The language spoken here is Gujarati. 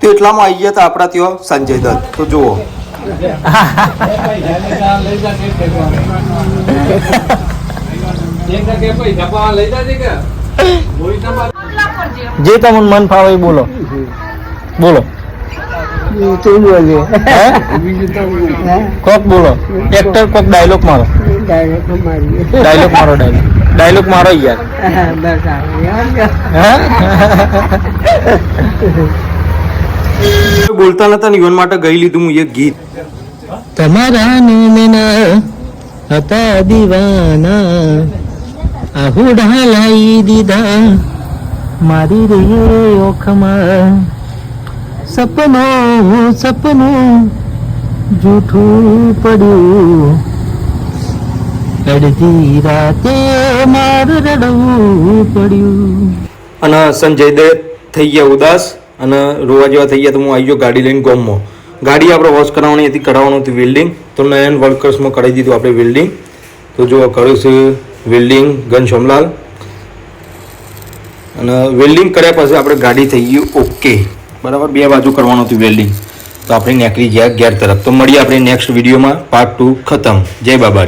તો એટલામાં આવી ગયા હતા આપણા ત્યાં સંજય દત્ત. તો જુઓ જે તમને મન ફાવે એ બોલો બોલો કોક બોલો એક્ટર કોક ડાયલોગ મારો ડાયલોગ મારો યાર બોલતા નતા ને ઈવન માટે ગઈ લીધું હું એક ગીત. તમારા નોમના હતા દીવાના આહુડા લાઈ દીધા મારી રે ઓખમાં સપનું જૂઠું પડ્યું અડધી રાતે માર રડવું પડ્યું. અને સંજય દત્ત થઈ ગયા ઉદાસ અને રોવા જેવા થઈ ગયા. તો હું આવી ગયો ગાડી લઈને ગોમમાં. ગાડી આપણે વોશ કરાવવાની હતી, કરાવવાનું હતું વેલ્ડિંગ. તો નયન વર્કર્સમાં કરાવી દીધું આપણે વેલ્ડિંગ. તો જો કર્યું છે વેલ્ડિંગ ઘનશ્યામલાલ. અને વેલ્ડિંગ કર્યા પછી આપણે ગાડી થઈ ગયું ઓકે બરાબર. 2 બાજુ કરવાનું હતું વેલ્ડિંગ. તો આપણે નીકળી ગયા ઘેર તરફ. તો મળીએ આપણે નેક્સ્ટ વિડીયોમાં. પાર્ટ 2 ખતમ. જય બાબા.